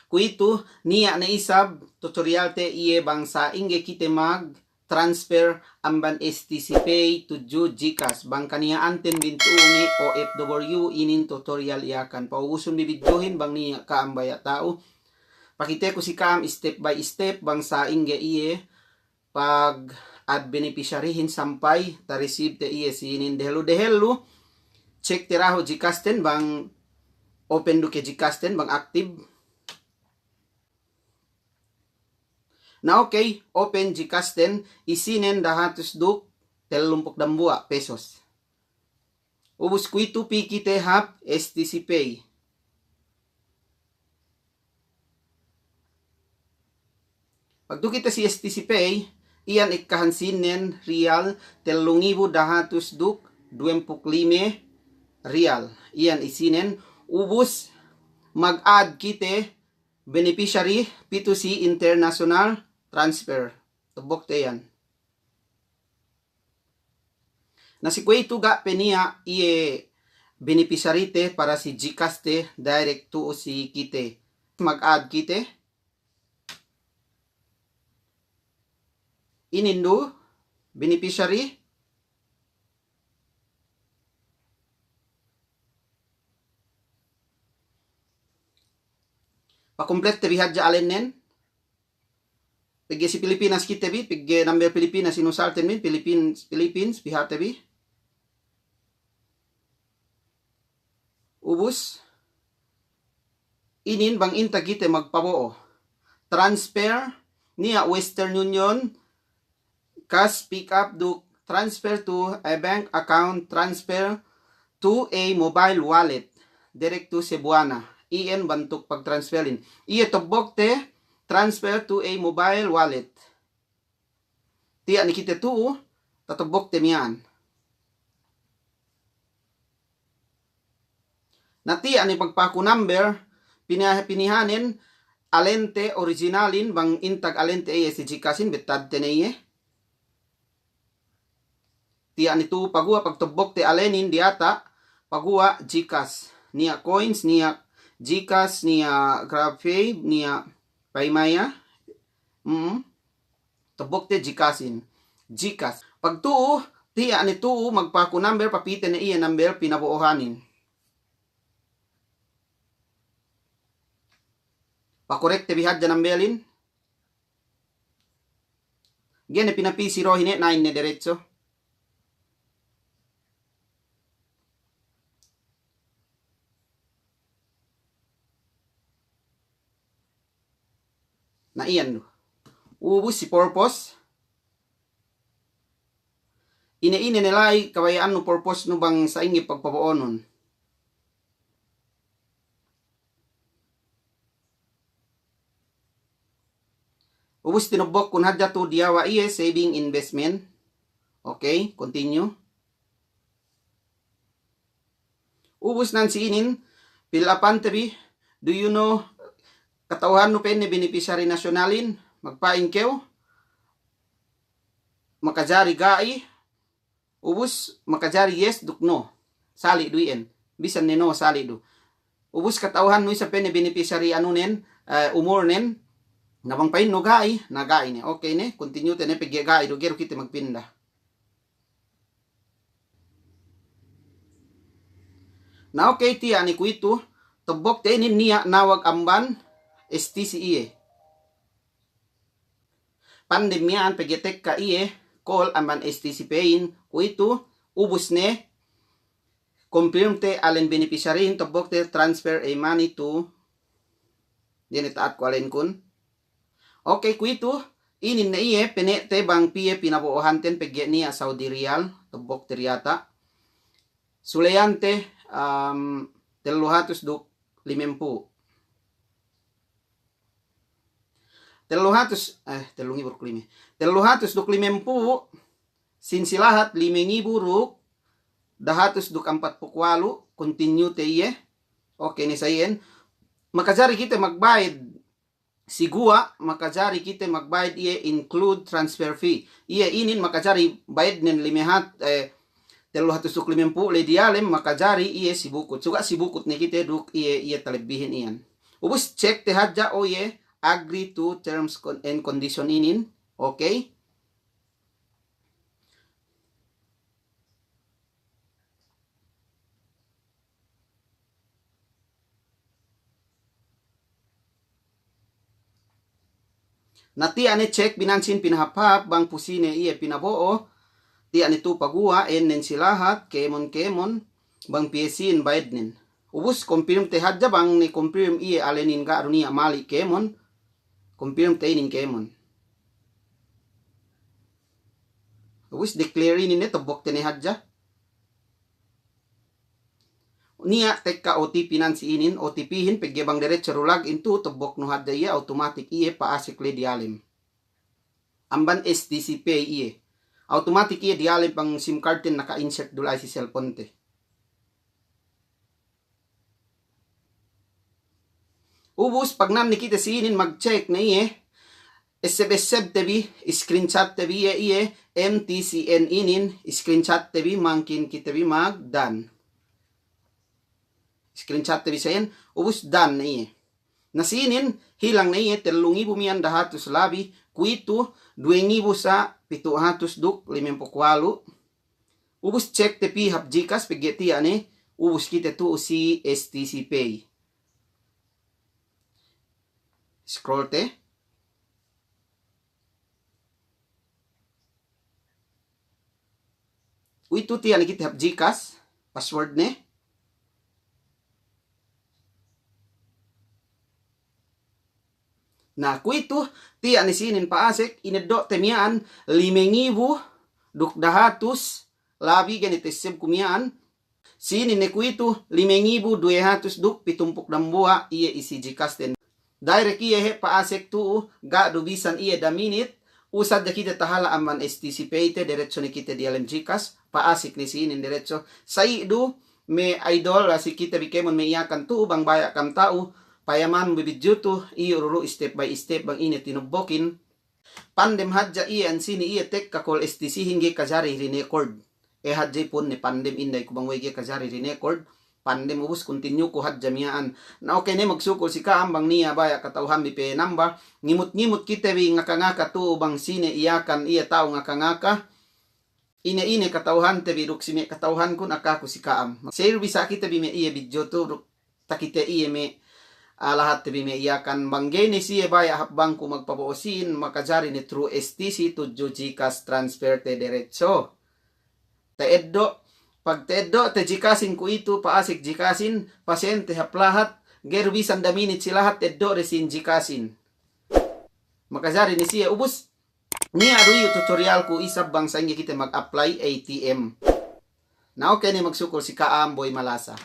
Kuito niya na isab tutorial te iye bangsa inge kite mag transfer amban STC Pay to GCash bang kaniya anten bintuuni OFW inin tutorial iyakan pauusun bibidyohin bang niya kaambaya tao pakite ko si kam step by step bang sa inge iye pag ad beneficiaryhin sampay ta receive te iye sinin dehelo check tiraho GCash ten bang open do ke GCash ten bang active na okay, open GCash ten, isinen dahatos duk, 32 pesos. Ubus kuito pikite hap STC Pay. Pagdo kita si STC Pay, iyan ikahansinen real, 3,000 dahatos duk, 25 real. Iyan isinen, ubus mag-add kite beneficiary P2C international transfer. Tubok te yan. Nasikway tuga peniya iye beneficiary te para si GCash te direct to si kite. Mag-add kite. Inindo beneficiary. Pakomplet te bihadja alenen. Pigge si Pilipinas kita bi, pigge number Pilipinas sinusarten min, Philippines, bihate bi. Ubus. Inin bang inta kita magpaboo. Transfer niya Western Union, cash pick up do transfer to a bank account, transfer to a mobile wallet, direct to Cebuana. IN bantuk pag-transferin. Iye tobok te transfer to a mobile wallet. Tiya ni kita tu tatobok te miyan. Na tiya ni pagpaku number pinihanin alente originalin bang intag alente ay si GCashin betad te neye. Tiya ni tu pagua pagtobok te alenin diata pagua GCash niya coins niya GCash niya GrabPay niya Paymaya. Tubok te GCashin. GCash. Pag tuo, tiya ni tuo magpaku number papite na iya number pinabuohanin. Pakorek te bihad dyan numberin. Gyan pinapi 0 hine 9 na diretso. Na iyan. Ubus si purpose. Ine nilay kabayaan no purpose no bang sa ingi pagpaboonon. Ubus tinubok kun hadya to diyawa iye saving investment. Okay, continue. Ubus nan si inin pilapan tabi. Do you know katauhan no pen ni beneficiary nasyonalin, magpaingkew, makajari gai, ubus makajari yes duk no, sali duyen, bisan ni no sali du. Ubus katauhan no isa pen ni beneficiary anunen, umur nen, nabang pain no gai, na gai ni, okay ne, continue te ne pigye gai, do gero kita magpinda. Na okay tiya ni kuito, tubok te inin niya nawag amban, STC iye. Pandemyan pagetek ka iye call aman STC payin kuito ubus ne confirm te alen beneficiary tobok te transfer a money to din itaat ko alen kun. Okay kuito inin na iye pene te bang piye pinabuohan ten pagye niya Saudi Riyal tobok te riyata. Sulayante 350 sinsilahat 5,000 ruk dahatos duk 48 continue te iye. Okay ni sayen makajari kita magbayad sigua makajari kita magbayad iye include transfer fee iye inin makajari bayad nen limehat 350 le dialem makajari iye sibukut suga sibukut ni kita duk iye talebihin iyan. Ubus check te hadja oye agree to terms and condition inin. Okay? Nati ane check binansin pinahapap bang pusine iye pinaboo. Ti ane tu pagua enen silahat kemon bang piesin baidnin. Ubus confirm te hadja bang ni confirm iye alenin ka arunia mali kemon. Confirm te inin kemon. Ubus declare inin ito bok te ni hadja. Niya teka OTP nansi inin OTP hin pegebang diretso rulag into tobok no hadja iye automatic iye paasik le dialim. Amban STC Pay iye. Automatic iye dialim pang SIM card tin naka-insert dulay si cellphone te. Ubus pag nam nikita si inin mag-check na iye SB tebi screenshot tebi iye MTCN inin screenshot tebi mangkin kitebi mag-done. Screenshot tebi sayen ubus done na iye. Nasinin hilang na iye 3,000 miyan dahatos labi kuito 2,000 sa 700 duk 58. Ubus check tepi hap Gcash pigeti ane ubus kita tu si STC Pay. Scroll te. Uito ti ane kita hap Gcash password ne. Na kuito ti anisinin paasek ineddo temian 5,000 duk dahatos labi ganit isip kumian sinin ne kuito 5,200 duk 72 iye isi Gcash ten direct iye he paasek tu ga dubisan iye da minute usad da kita tahala aman STC Pay te diretso ni kita dialim Gcash paasik ni sinin diretso sai du me idol si kita bikemon me iyakan tu bang baya kam tao payaman bibidyo to iururo step by step bang ini tinubokin pandem hadja iyan sini iya tek kakol STC hingi kajari record hadja pun ne pandem inday kubang wege kajari record pandem ubus continue ko hadja miyaan na okay ne magsukol si kaambang niya baya katawhan bipe number ngimut kita bi ngakangaka to bang sine iyakan iya tao ngakangaka ine katawhan te bi ruksime katawhan kun akaku si kaam share bisa kita bi me iya video to takite iya me lahat tibi me iyakan banggay ni siya baya habang ko magpapausin makajari ni through STC to Gcash transfer te diretso. Taeddo pag taeddo te Gcashin ko ito paasik Gcashin pasyente haplahat gerbisan da minute sila hat taeddo resin Gcashin. Makajari ni siya ubus niya aruyo tutorial ko isab bang sa inyo kita mag-apply ATM. Na okay ni magsukol si Kaam Boy Malasa.